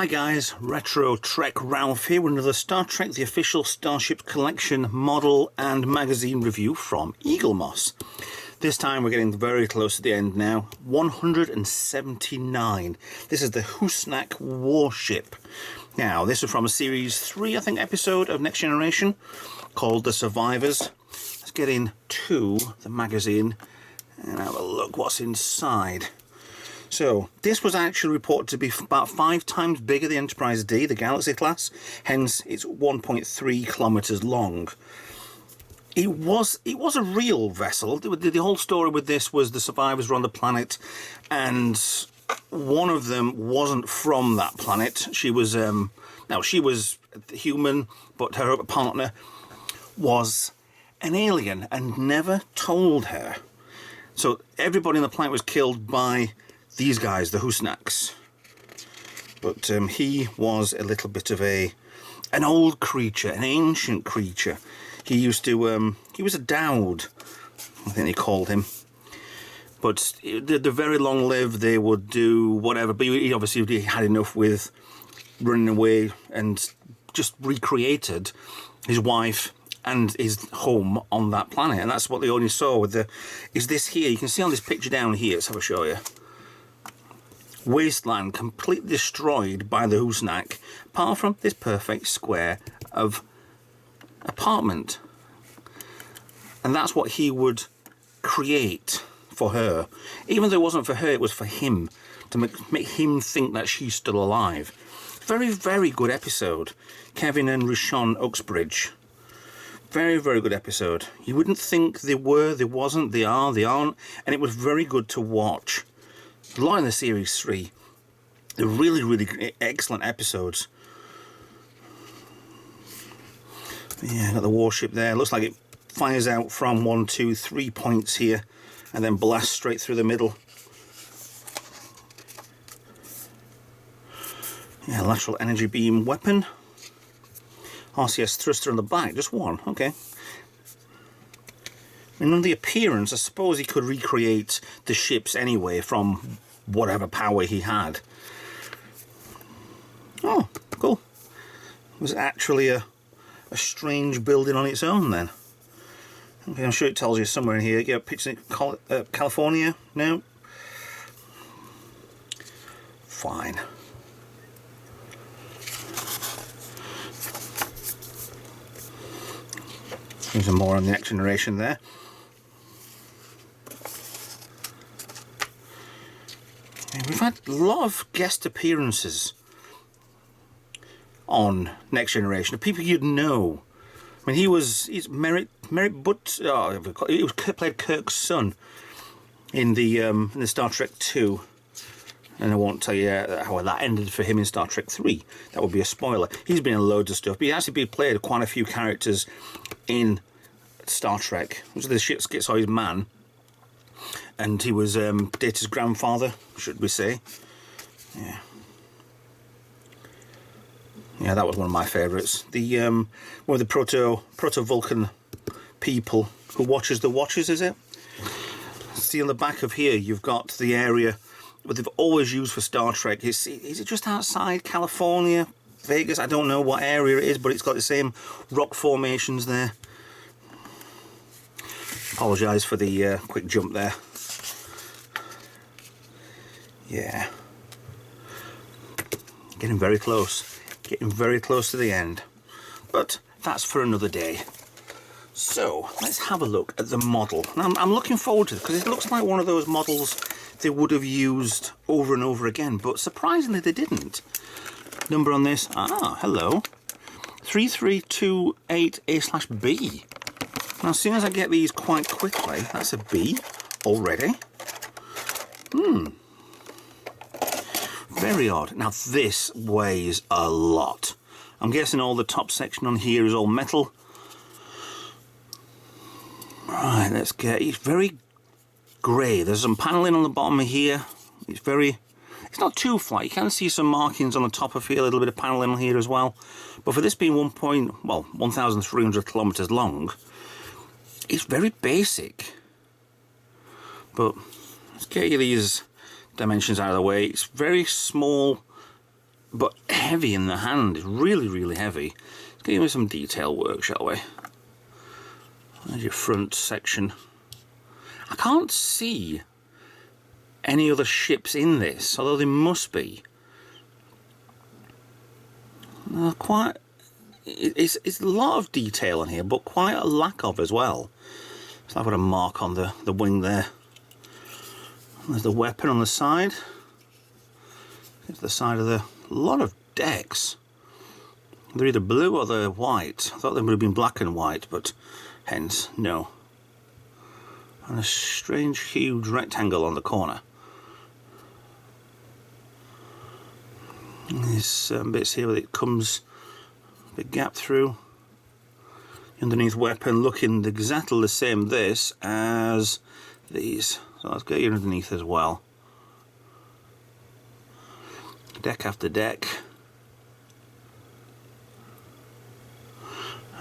Hi guys, Retro Trek Ralph here with another Star Trek The Official Starship Collection model and magazine review from Eaglemoss. This time we're getting very close to the end now. 179. This is the Husnock Warship. Now, this is from a Series 3, I think, episode of Next Generation called The Survivors. Let's get into the magazine and have a look what's inside. So, this was actually reported to be about 5 times bigger than the Enterprise D, the Galaxy class, hence it's 1.3 kilometers long. It was a real vessel. The whole story with this was the survivors were on the planet, and one of them wasn't from that planet. She was, now she was human, but her partner was an alien and never told her. So everybody on the planet was killed by these guys, the Husnocks. But he was a little bit of an old creature, an ancient creature. He used to, he was a Dowd, I think they called him. But they're very long-lived, they would do whatever, but he obviously had enough with running away and just recreated his wife and his home on that planet. And that's what they only saw with the, is this here, you can see on this picture down here, let's have a show you. Wasteland completely destroyed by the Husnock, apart from this perfect square of apartment. And that's what he would create for her. Even though it wasn't for her, it was for him, to make him think that she's still alive. Very, very good episode. Kevin and Rishon Uxbridge. Very, very good episode. You wouldn't think they were, they wasn't, they are, they aren't. And it was very good to watch. A lot in the Series 3. They're really, really excellent episodes. Yeah, got the warship there. Looks like it fires out from 1, 2, 3 points here and then blasts straight through the middle. Yeah, lateral energy beam weapon. RCS thruster on the back, just one, okay. And on the appearance, I suppose he could recreate the ships anyway from whatever power he had. Oh, cool. It was actually a strange building on its own then. Okay, I'm sure it tells you somewhere in here. You get a picture of California? No? Fine. Here's some more on the Next Generation there. We've had a lot of guest appearances on Next Generation, of people you'd know. I mean, he's Merritt Butt. He played Kirk's son in the Star Trek 2, and I won't tell you how that ended for him in Star Trek 3. That would be a spoiler. He's been in loads of stuff, but he actually played quite a few characters in Star Trek. It was the Schizoid Man. And he was Data's grandfather, should we say. Yeah. Yeah, that was one of my favourites. The one of the proto-Vulcan people who watches the Watchers, is it? See on the back of here, you've got the area what they've always used for Star Trek. Is it just outside California, Vegas? I don't know what area it is, but it's got the same rock formations there. Apologise for the quick jump there. Yeah. Getting very close to the end. But that's for another day. So, let's have a look at the model. Now, I'm looking forward to it, because it looks like one of those models they would have used over and over again, but surprisingly they didn't. Number on this, hello. 3328A/B. Now, as soon as I get these quite quickly, that's a B already. Very odd. Now, this weighs a lot. I'm guessing all the top section on here is all metal. Right, let's get... It's very grey. There's some panelling on the bottom of here. It's not too flat. You can see some markings on the top of here, a little bit of panelling on here as well. But for this being 1,300 kilometres long, it's very basic. But let's get you these dimensions out of the way. It's very small but heavy in the hand. It's really, really heavy. Let's give you some detail work, shall we? There's your front section. I can't see any other ships in this, although there must be. It's a lot of detail in here, but quite a lack of as well. So I've got a mark on the wing there. There's the weapon on the side. It's the side of a lot of decks. They're either blue or they're white. I thought they would have been black and white, but hence, no. And a strange, huge rectangle on the corner. There's bits here where it comes a bit gap through. Underneath weapon looking exactly the same this as these. So let's get you underneath as well. Deck after deck.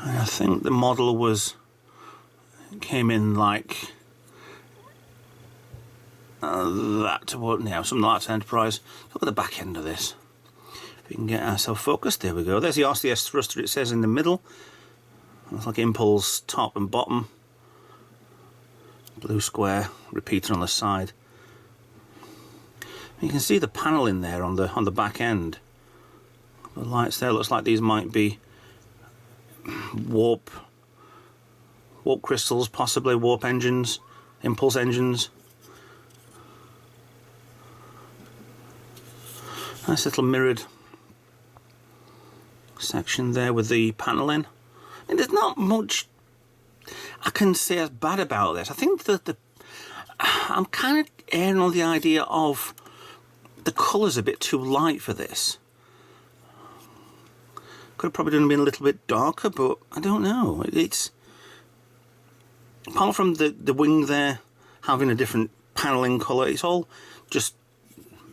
And I think the model came in like that. What now? Something like that, Enterprise. Look at the back end of this. If we can get ourselves focused, there we go. There's the RCS thruster. It says in the middle. It's like impulse top and bottom. Blue square repeated on the side. You can see the panel in there on the back end. The lights there, looks like these might be warp crystals, possibly warp engines, impulse engines. Nice little mirrored section there with the panel in. I mean, there's not much I can say as bad about this. I think that I'm kind of erring on the idea of the colour's a bit too light for this. Could have probably done been a little bit darker, but I don't know. It's apart from the wing there having a different panelling colour, it's all just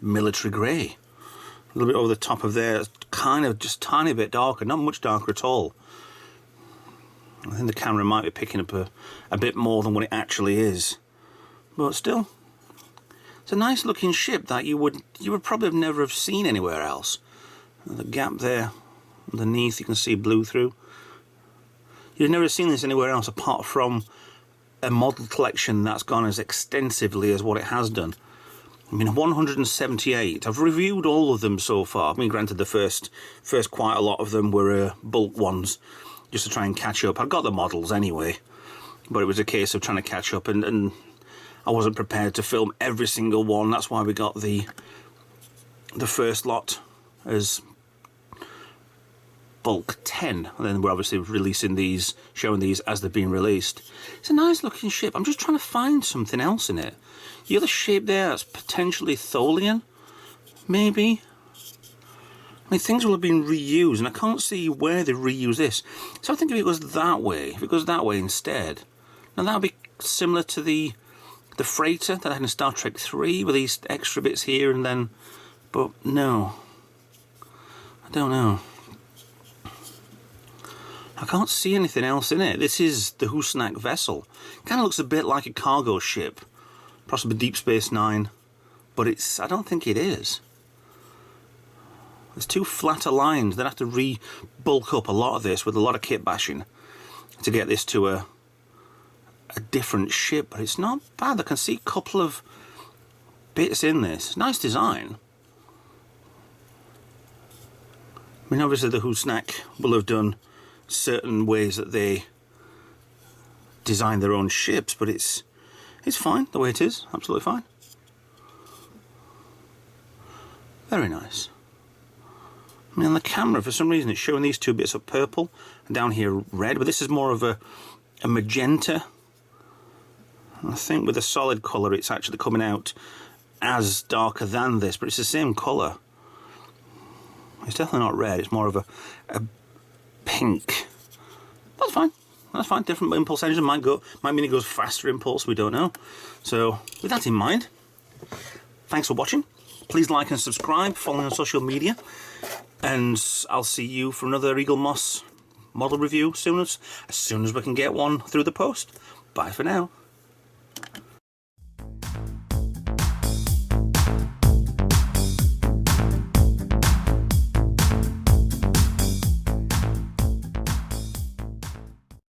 military grey. A little bit over the top of there, it's kind of just tiny bit darker, not much darker at all. I think the camera might be picking up a bit more than what it actually is, but still, it's a nice looking ship that you would probably never have seen anywhere else. The gap there underneath, you can see blue through. You've never seen this anywhere else apart from a model collection that's gone as extensively as what it has done. I mean, 178. I've reviewed all of them so far. I mean, granted, the first quite a lot of them were bulk ones, just to try and catch up. I got the models anyway, but it was a case of trying to catch up, and I wasn't prepared to film every single one. That's why we got the first lot as bulk 10, and then we're obviously releasing these, showing these as they're being released. It's a nice looking ship. I'm just trying to find something else in it. The other shape there, that's potentially Tholian, maybe. I mean, things will have been reused, and I can't see where they reuse this. So I think if it goes that way, instead, now that would be similar to the freighter that I had in Star Trek 3, with these extra bits here and then, but no. I don't know. I can't see anything else in it. This is the Husnock vessel. Kind of looks a bit like a cargo ship, possibly Deep Space Nine, but I don't think it is. There's two flatter lines. They'd have to re-bulk up a lot of this with a lot of kit bashing to get this to a different ship, but it's not bad. I can see a couple of bits in this. Nice design. I mean, obviously the Husnock will have done certain ways that they design their own ships, but it's fine the way it is. Absolutely fine. Very nice. I mean, on the camera, for some reason, it's showing these two bits of purple and down here red, but this is more of a magenta. And I think with a solid colour, it's actually coming out as darker than this, but it's the same colour. It's definitely not red. It's more of a pink. That's fine. That's fine. Different impulse engine might mean it goes faster impulse. We don't know. So with that in mind, thanks for watching. Please like and subscribe. Follow me on social media. And I'll see you for another Eaglemoss model review as soon as we can get one through the post. Bye for now.